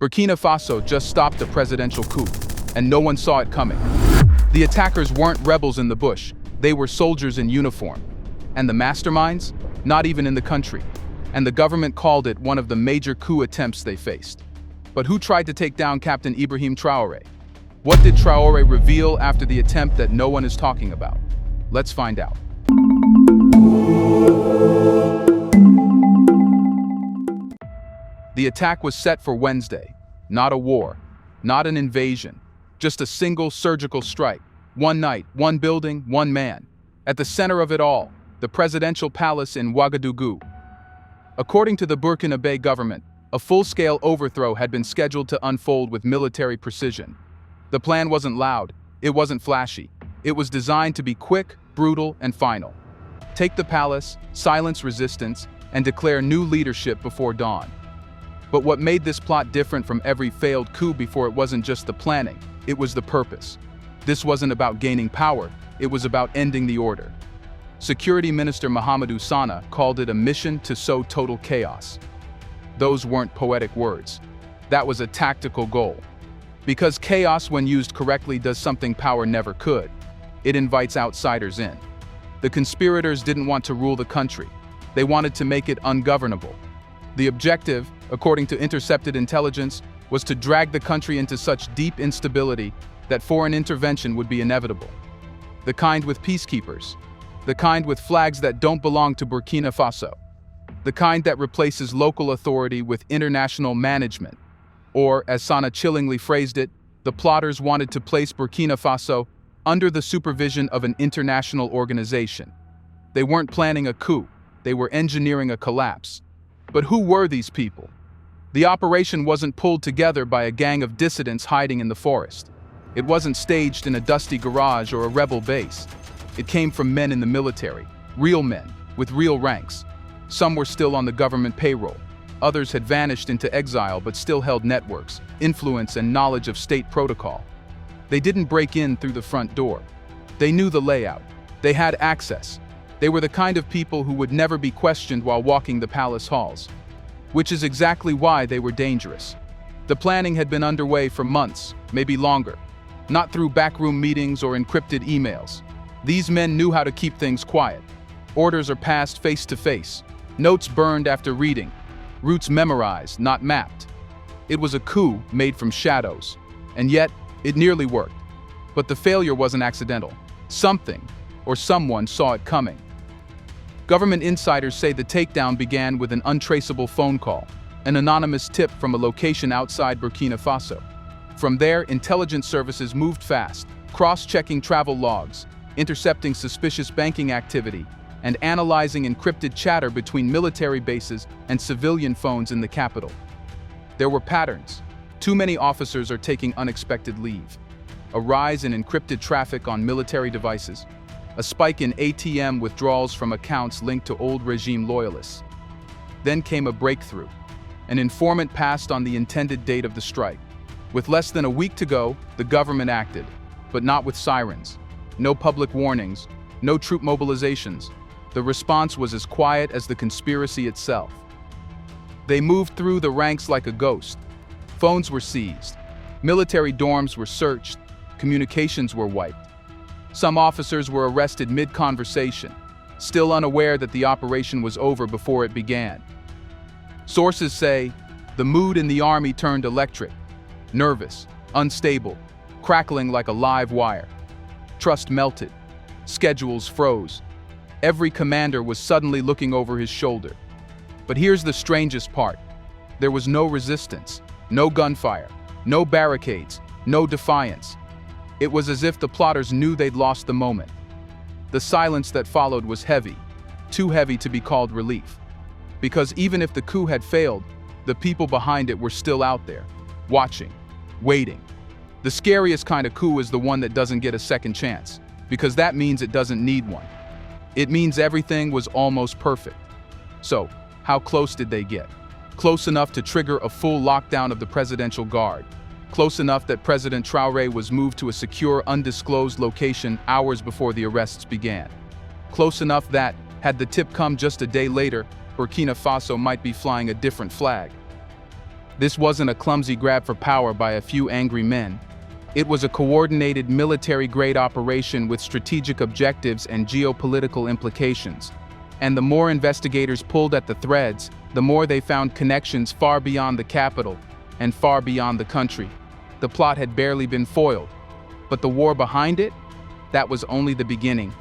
Burkina Faso just stopped a presidential coup, and no one saw it coming. The attackers weren't rebels in the bush, they were soldiers in uniform. And the masterminds? Not even in the country. And the government called it one of the major coup attempts they faced. But who tried to take down Captain Ibrahim Traoré? What did Traoré reveal after the attempt that no one is talking about? Let's find out. The attack was set for Wednesday. Not a war, not an invasion, just a single surgical strike. One night, one building, one man. At the center of it all, the presidential palace in Ouagadougou. According to the Burkina Faso government, a full-scale overthrow had been scheduled to unfold with military precision. The plan wasn't loud, it wasn't flashy. It was designed to be quick, brutal, and final. Take the palace, silence resistance, and declare new leadership before dawn. But what made this plot different from every failed coup before it wasn't just the planning, it was the purpose. This wasn't about gaining power, it was about ending the order. Security Minister Mahamadou Sana called it a mission to sow total chaos. Those weren't poetic words. That was a tactical goal. Because chaos, when used correctly, does something power never could. It invites outsiders in. The conspirators didn't want to rule the country. They wanted to make it ungovernable. The objective, according to intercepted intelligence, was to drag the country into such deep instability that foreign intervention would be inevitable. The kind with peacekeepers. The kind with flags that don't belong to Burkina Faso. The kind that replaces local authority with international management. Or, as Sana chillingly phrased it, the plotters wanted to place Burkina Faso under the supervision of an international organization. They weren't planning a coup, they were engineering a collapse. But who were these people? The operation wasn't pulled together by a gang of dissidents hiding in the forest. It wasn't staged in a dusty garage or a rebel base. It came from men in the military, real men, with real ranks. Some were still on the government payroll. Others had vanished into exile but still held networks, influence, and knowledge of state protocol. They didn't break in through the front door. They knew the layout. They had access. They were the kind of people who would never be questioned while walking the palace halls. Which is exactly why they were dangerous. The planning had been underway for months, maybe longer. Not through backroom meetings or encrypted emails. These men knew how to keep things quiet. Orders are passed face to face. Notes burned after reading. Routes memorized, not mapped. It was a coup made from shadows. And yet, it nearly worked. But the failure wasn't accidental. Something, or someone, saw it coming. Government insiders say the takedown began with an untraceable phone call, an anonymous tip from a location outside Burkina Faso. From there, intelligence services moved fast, cross-checking travel logs, intercepting suspicious banking activity, and analyzing encrypted chatter between military bases and civilian phones in the capital. There were patterns. Too many officers are taking unexpected leave. A rise in encrypted traffic on military devices. A spike in ATM withdrawals from accounts linked to old regime loyalists. Then came a breakthrough. An informant passed on the intended date of the strike. With less than a week to go, the government acted, but not with sirens. No public warnings, no troop mobilizations. The response was as quiet as the conspiracy itself. They moved through the ranks like a ghost. Phones were seized. Military dorms were searched. Communications were wiped. Some officers were arrested mid-conversation, still unaware that the operation was over before it began. Sources say the mood in the army turned electric, nervous, unstable, crackling like a live wire. Trust melted. Schedules froze. Every commander was suddenly looking over his shoulder. But here's the strangest part. There was no resistance, no gunfire, no barricades, no defiance. It was as if the plotters knew they'd lost the moment. The silence that followed was heavy, too heavy to be called relief. Because even if the coup had failed, the people behind it were still out there, watching, waiting. The scariest kind of coup is the one that doesn't get a second chance, because that means it doesn't need one. It means everything was almost perfect. So, how close did they get? Close enough to trigger a full lockdown of the presidential guard. Close enough that President Traoré was moved to a secure, undisclosed location hours before the arrests began. Close enough that, had the tip come just a day later, Burkina Faso might be flying a different flag. This wasn't a clumsy grab for power by a few angry men. It was a coordinated military-grade operation with strategic objectives and geopolitical implications. And the more investigators pulled at the threads, the more they found connections far beyond the capital and far beyond the country. The plot had barely been foiled, but the war behind it? That was only the beginning.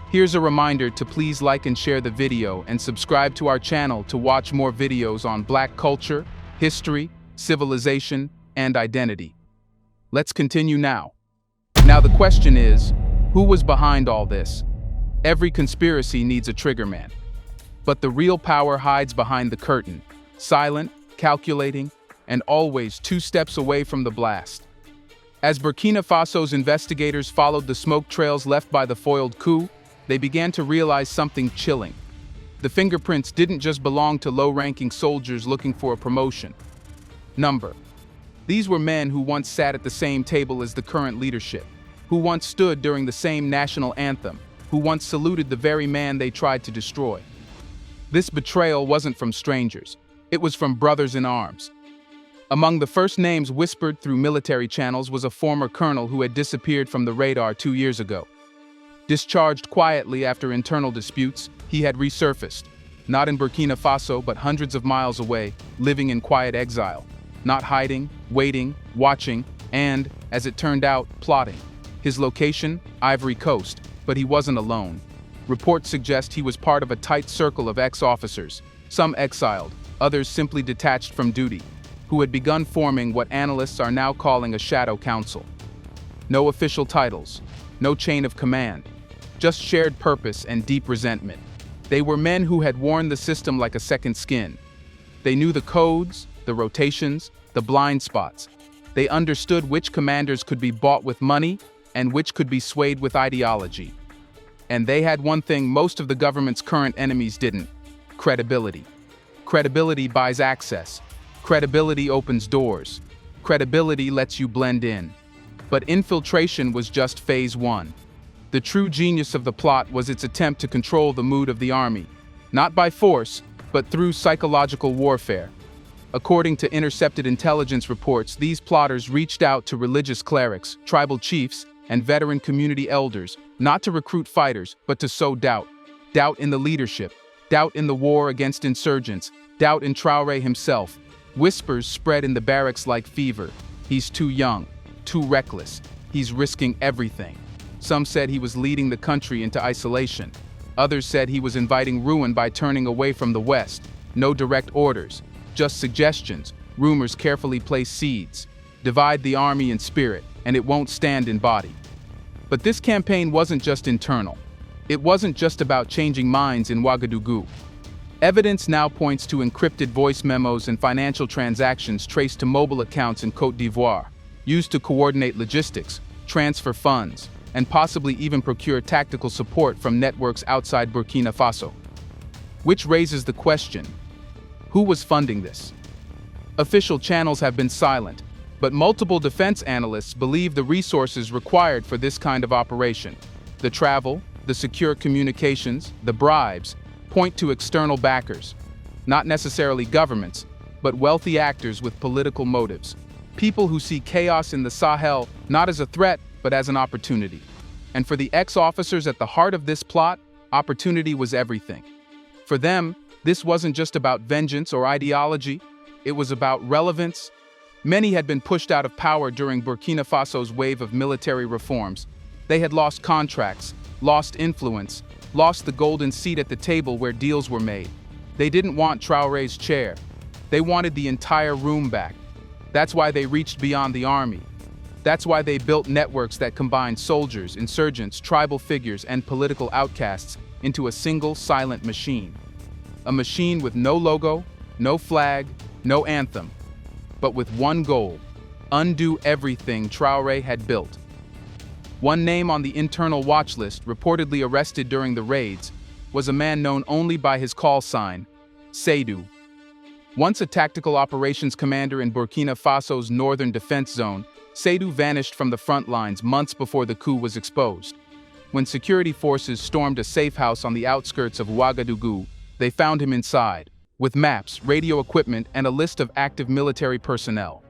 Here's a reminder to please like and share the video and subscribe to our channel to watch more videos on Black culture, history, civilization, and identity. Let's continue now. Now the question is, who was behind all this? Every conspiracy needs a triggerman. But the real power hides behind the curtain, silent, calculating, and always 2 steps away from the blast. As Burkina Faso's investigators followed the smoke trails left by the foiled coup, they began to realize something chilling. The fingerprints didn't just belong to low-ranking soldiers looking for a promotion. These were men who once sat at the same table as the current leadership, who once stood during the same national anthem, who once saluted the very man they tried to destroy. This betrayal wasn't from strangers, it was from brothers in arms. Among the first names whispered through military channels was a former colonel who had disappeared from the radar 2 years ago. Discharged quietly after internal disputes, he had resurfaced, not in Burkina Faso but hundreds of miles away, living in quiet exile, not hiding, waiting, watching, and, as it turned out, plotting. His location, Ivory Coast, but he wasn't alone. Reports suggest he was part of a tight circle of ex-officers, some exiled, others simply detached from duty, who had begun forming what analysts are now calling a shadow council. No official titles, no chain of command, just shared purpose and deep resentment. They were men who had worn the system like a second skin. They knew the codes, the rotations, the blind spots. They understood which commanders could be bought with money and which could be swayed with ideology. And they had one thing most of the government's current enemies didn't: credibility. Credibility buys access. Credibility opens doors. Credibility lets you blend in. But infiltration was just phase 1. The true genius of the plot was its attempt to control the mood of the army, not by force, but through psychological warfare. According to intercepted intelligence reports, these plotters reached out to religious clerics, tribal chiefs, and veteran community elders, not to recruit fighters, but to sow doubt. Doubt in the leadership, doubt in the war against insurgents, doubt in Traoré himself. Whispers spread in the barracks like fever. He's too young, too reckless, he's risking everything. Some said he was leading the country into isolation. Others said he was inviting ruin by turning away from the West. No direct orders, just suggestions, rumors carefully placed seeds. Divide the army in spirit, and it won't stand in body. But this campaign wasn't just internal. It wasn't just about changing minds in Ouagadougou. Evidence now points to encrypted voice memos and financial transactions traced to mobile accounts in Côte d'Ivoire, used to coordinate logistics, transfer funds, and possibly even procure tactical support from networks outside Burkina Faso. Which raises the question, who was funding this? Official channels have been silent, but multiple defense analysts believe the resources required for this kind of operation, the travel, the secure communications, the bribes, point to external backers, not necessarily governments, but wealthy actors with political motives. People who see chaos in the Sahel not as a threat, but as an opportunity. And for the ex-officers at the heart of this plot, opportunity was everything. For them, this wasn't just about vengeance or ideology, it was about relevance. Many had been pushed out of power during Burkina Faso's wave of military reforms. They had lost contracts, lost influence, lost the golden seat at the table where deals were made. They didn't want Traoré's chair. They wanted the entire room back. That's why they reached beyond the army. That's why they built networks that combined soldiers, insurgents, tribal figures, and political outcasts into a single silent machine. A machine with no logo, no flag, no anthem, but with one goal: undo everything Traoré had built. One name on the internal watch list, reportedly arrested during the raids, was a man known only by his call sign, Seydou. Once a tactical operations commander in Burkina Faso's northern defense zone, Seydou vanished from the front lines months before the coup was exposed. When security forces stormed a safe house on the outskirts of Ouagadougou, they found him inside, with maps, radio equipment, and a list of active military personnel.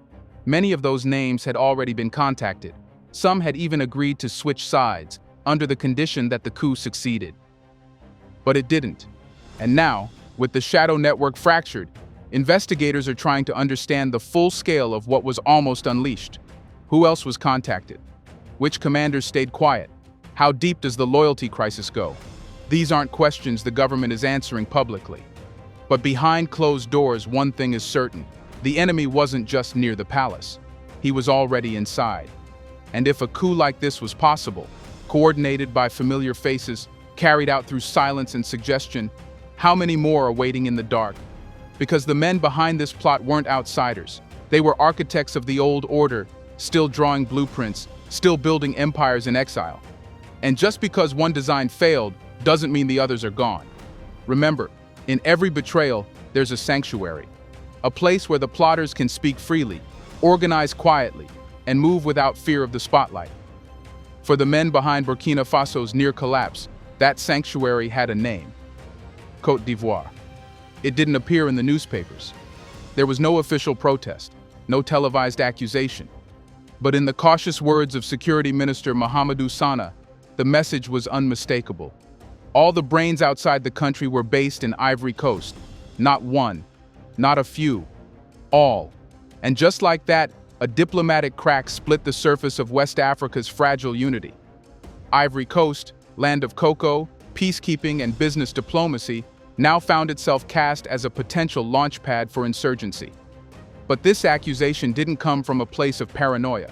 Many of those names had already been contacted. Some had even agreed to switch sides, under the condition that the coup succeeded. But it didn't. And now, with the shadow network fractured, investigators are trying to understand the full scale of what was almost unleashed. Who else was contacted? Which commanders stayed quiet? How deep does the loyalty crisis go? These aren't questions the government is answering publicly. But behind closed doors, one thing is certain. The enemy wasn't just near the palace. He was already inside. And if a coup like this was possible, coordinated by familiar faces, carried out through silence and suggestion, how many more are waiting in the dark? Because the men behind this plot weren't outsiders. They were architects of the old order, still drawing blueprints, still building empires in exile. And just because one design failed doesn't mean the others are gone. Remember, in every betrayal, there's a sanctuary, a place where the plotters can speak freely, organize quietly, and move without fear of the spotlight. For the men behind Burkina Faso's near collapse, that sanctuary had a name: Côte d'Ivoire. It didn't appear in the newspapers. There was no official protest, no televised accusation. But in the cautious words of Security Minister Mahamadou Sana, the message was unmistakable. All the brains outside the country were based in Ivory Coast. Not one, not a few, all. And just like that, a diplomatic crack split the surface of West Africa's fragile unity. Ivory Coast, land of cocoa, peacekeeping, and business diplomacy, now found itself cast as a potential launchpad for insurgency. But this accusation didn't come from a place of paranoia.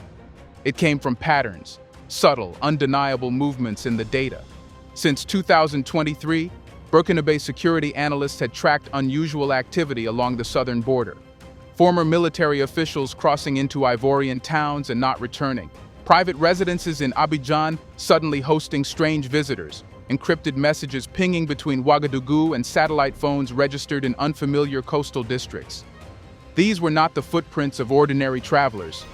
It came from patterns, subtle, undeniable movements in the data. Since 2023, Burkina security analysts had tracked unusual activity along the southern border. Former military officials crossing into Ivorian towns and not returning. Private residences in Abidjan suddenly hosting strange visitors. Encrypted messages pinging between Ouagadougou and satellite phones registered in unfamiliar coastal districts. These were not the footprints of ordinary travelers.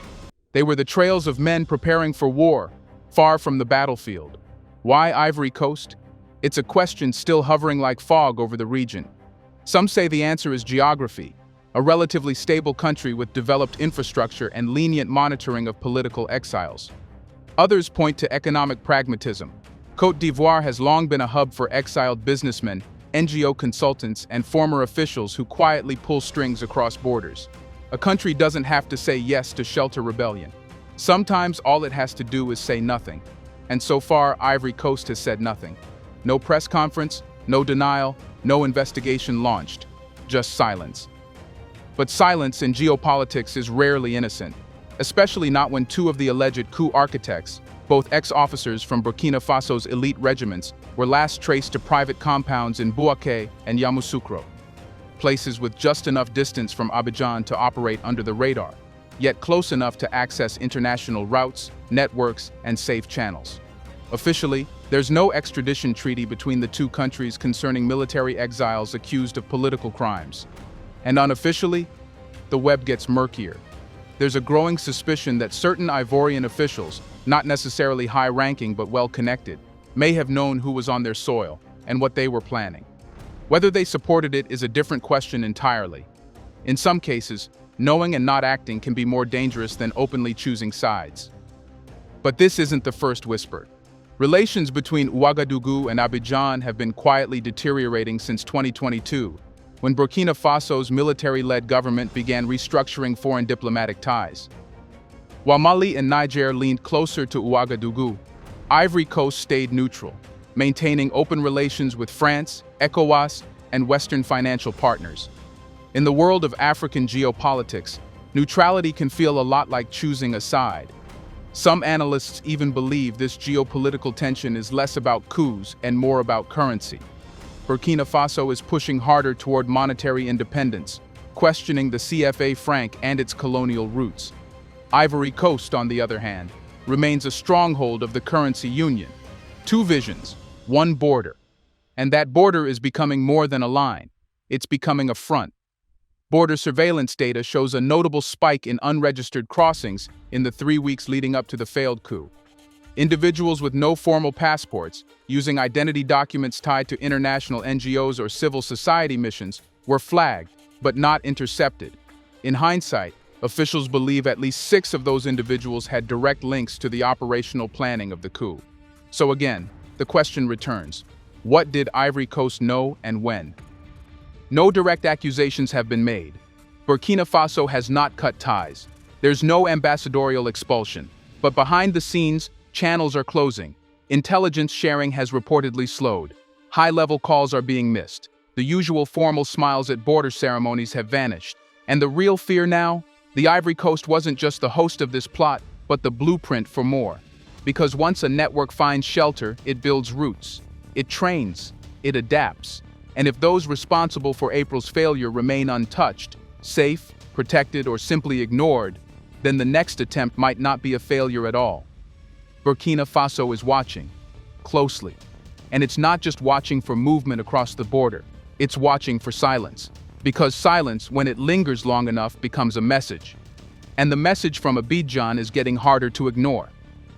They were the trails of men preparing for war, far from the battlefield. Why Ivory Coast? It's a question still hovering like fog over the region. Some say the answer is geography, a relatively stable country with developed infrastructure and lenient monitoring of political exiles. Others point to economic pragmatism. Côte d'Ivoire has long been a hub for exiled businessmen, NGO consultants, and former officials who quietly pull strings across borders. A country doesn't have to say yes to shelter rebellion. Sometimes all it has to do is say nothing. And so far, Ivory Coast has said nothing. No press conference, no denial, no investigation launched. Just silence. But silence in geopolitics is rarely innocent, especially not when two of the alleged coup architects, both ex-officers from Burkina Faso's elite regiments, were last traced to private compounds in Bouaké and Yamoussoukro, places with just enough distance from Abidjan to operate under the radar, yet close enough to access international routes, networks, and safe channels. Officially, there's no extradition treaty between the two countries concerning military exiles accused of political crimes. And unofficially, the web gets murkier. There's a growing suspicion that certain Ivorian officials, not necessarily high-ranking but well-connected, may have known who was on their soil and what they were planning. Whether they supported it is a different question entirely. In some cases, knowing and not acting can be more dangerous than openly choosing sides. But this isn't the first whisper. Relations between Ouagadougou and Abidjan have been quietly deteriorating since 2022, when Burkina Faso's military-led government began restructuring foreign diplomatic ties. While Mali and Niger leaned closer to Ouagadougou, Ivory Coast stayed neutral, maintaining open relations with France, ECOWAS, and Western financial partners. In the world of African geopolitics, neutrality can feel a lot like choosing a side. Some analysts even believe this geopolitical tension is less about coups and more about currency. Burkina Faso is pushing harder toward monetary independence, questioning the CFA franc and its colonial roots. Ivory Coast, on the other hand, remains a stronghold of the currency union. Two visions, one border. And that border is becoming more than a line. It's becoming a front. Border surveillance data shows a notable spike in unregistered crossings in the 3 weeks leading up to the failed coup. Individuals with no formal passports, using identity documents tied to international NGOs or civil society missions, were flagged, but not intercepted. In hindsight, officials believe at least 6 of those individuals had direct links to the operational planning of the coup. So again, the question returns: what did Ivory Coast know and when? No direct accusations have been made. Burkina Faso has not cut ties. There's no ambassadorial expulsion. But behind the scenes, channels are closing. Intelligence sharing has reportedly slowed. High-level calls are being missed. The usual formal smiles at border ceremonies have vanished. And the real fear now? The Ivory Coast wasn't just the host of this plot, but the blueprint for more. Because once a network finds shelter, it builds roots. It trains. It adapts. And if those responsible for April's failure remain untouched, safe, protected, or simply ignored, then the next attempt might not be a failure at all. Burkina Faso is watching, closely. And it's not just watching for movement across the border, it's watching for silence. Because silence, when it lingers long enough, becomes a message. And the message from Abidjan is getting harder to ignore.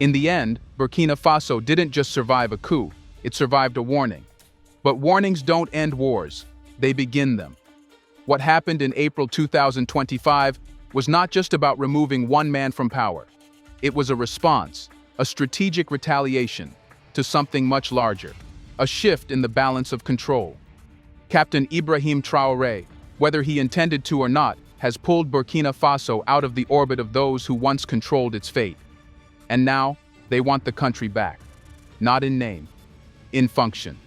In the end, Burkina Faso didn't just survive a coup, it survived a warning. But warnings don't end wars, they begin them. What happened in April 2025 was not just about removing one man from power. It was a response, a strategic retaliation, to something much larger, a shift in the balance of control. Captain Ibrahim Traoré, whether he intended to or not, has pulled Burkina Faso out of the orbit of those who once controlled its fate. And now, they want the country back. Not in name, in function.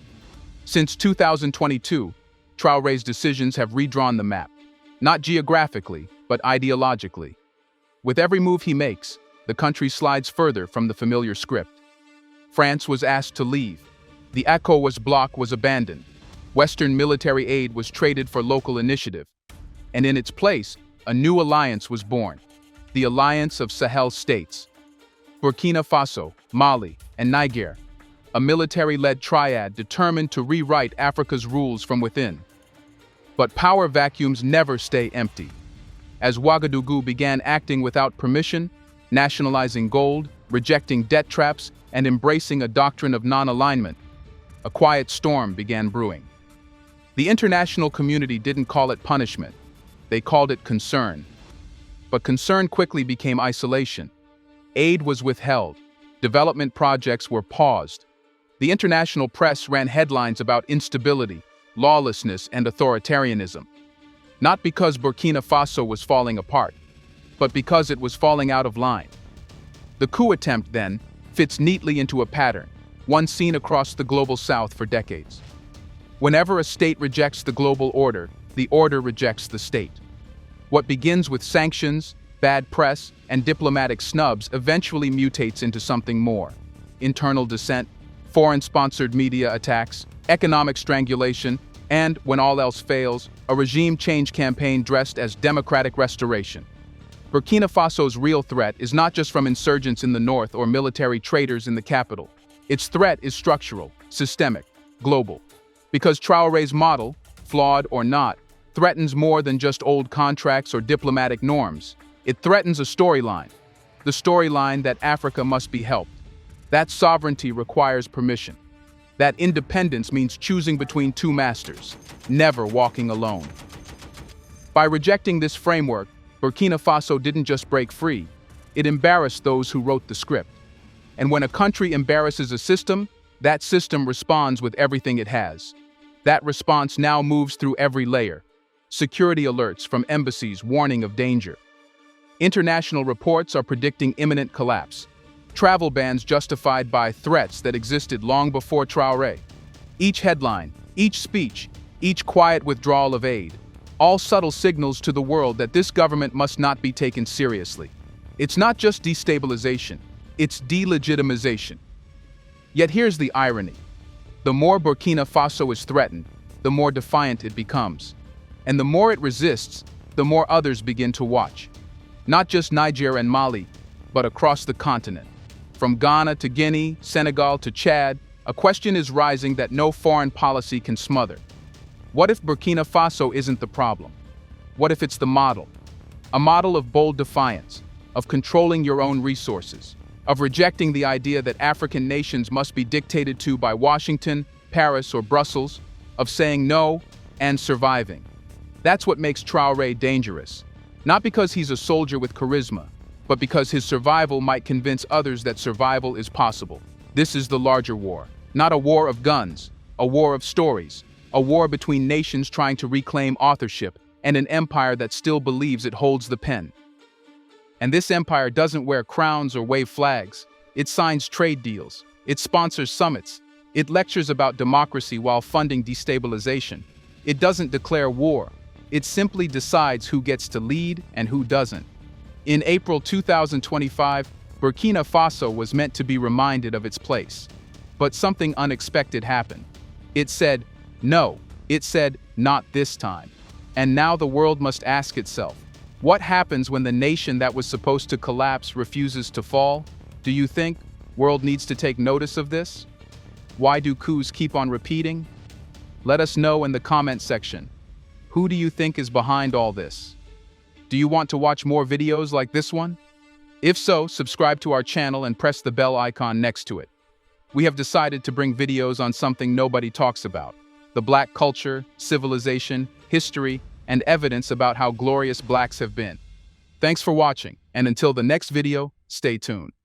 Since 2022, Traoré's decisions have redrawn the map, not geographically, but ideologically. With every move he makes, the country slides further from the familiar script. France was asked to leave. The ECOWAS bloc was abandoned. Western military aid was traded for local initiative. And in its place, a new alliance was born, the Alliance of Sahel States. Burkina Faso, Mali, and Niger, a military-led triad determined to rewrite Africa's rules from within. But power vacuums never stay empty. As Ouagadougou began acting without permission, nationalizing gold, rejecting debt traps, and embracing a doctrine of non-alignment, a quiet storm began brewing. The international community didn't call it punishment. They called it concern. But concern quickly became isolation. Aid was withheld. Development projects were paused. The international press ran headlines about instability, lawlessness, and authoritarianism. Not because Burkina Faso was falling apart, but because it was falling out of line. The coup attempt, then, fits neatly into a pattern, one seen across the global south for decades. Whenever a state rejects the global order, the order rejects the state. What begins with sanctions, bad press, and diplomatic snubs eventually mutates into something more. Internal dissent, foreign-sponsored media attacks, economic strangulation, and, when all else fails, a regime change campaign dressed as democratic restoration. Burkina Faso's real threat is not just from insurgents in the north or military traitors in the capital. Its threat is structural, systemic, global. Because Traoré's model, flawed or not, threatens more than just old contracts or diplomatic norms. It threatens a storyline. The storyline that Africa must be helped. That sovereignty requires permission. That independence means choosing between two masters, never walking alone. By rejecting this framework, Burkina Faso didn't just break free, it embarrassed those who wrote the script. And when a country embarrasses a system, that system responds with everything it has. That response now moves through every layer. Security alerts from embassies warning of danger. International reports are predicting imminent collapse. Travel bans justified by threats that existed long before Traoré. Each headline, each speech, each quiet withdrawal of aid, all subtle signals to the world that this government must not be taken seriously. It's not just destabilization, it's delegitimization. Yet here's the irony. The more Burkina Faso is threatened, the more defiant it becomes. And the more it resists, the more others begin to watch. Not just Niger and Mali, but across the continent. From Ghana to Guinea, Senegal to Chad, a question is rising that no foreign policy can smother. What if Burkina Faso isn't the problem? What if it's the model? A model of bold defiance, of controlling your own resources, of rejecting the idea that African nations must be dictated to by Washington, Paris, or Brussels, of saying no and surviving. That's what makes Traoré dangerous. Not because he's a soldier with charisma, but because his survival might convince others that survival is possible. This is the larger war. Not a war of guns, a war of stories, a war between nations trying to reclaim authorship and an empire that still believes it holds the pen. And this empire doesn't wear crowns or wave flags. It signs trade deals. It sponsors summits. It lectures about democracy while funding destabilization. It doesn't declare war. It simply decides who gets to lead and who doesn't. In April 2025, Burkina Faso was meant to be reminded of its place. But something unexpected happened. It said, no. It said, not this time. And now the world must ask itself, what happens when the nation that was supposed to collapse refuses to fall? Do you think world needs to take notice of this? Why do coups keep on repeating? Let us know in the comment section. Who do you think is behind all this? Do you want to watch more videos like this one? If so, subscribe to our channel and press the bell icon next to it. We have decided to bring videos on something nobody talks about: the Black culture, civilization, history, and evidence about how glorious Blacks have been. Thanks for watching, and until the next video, stay tuned.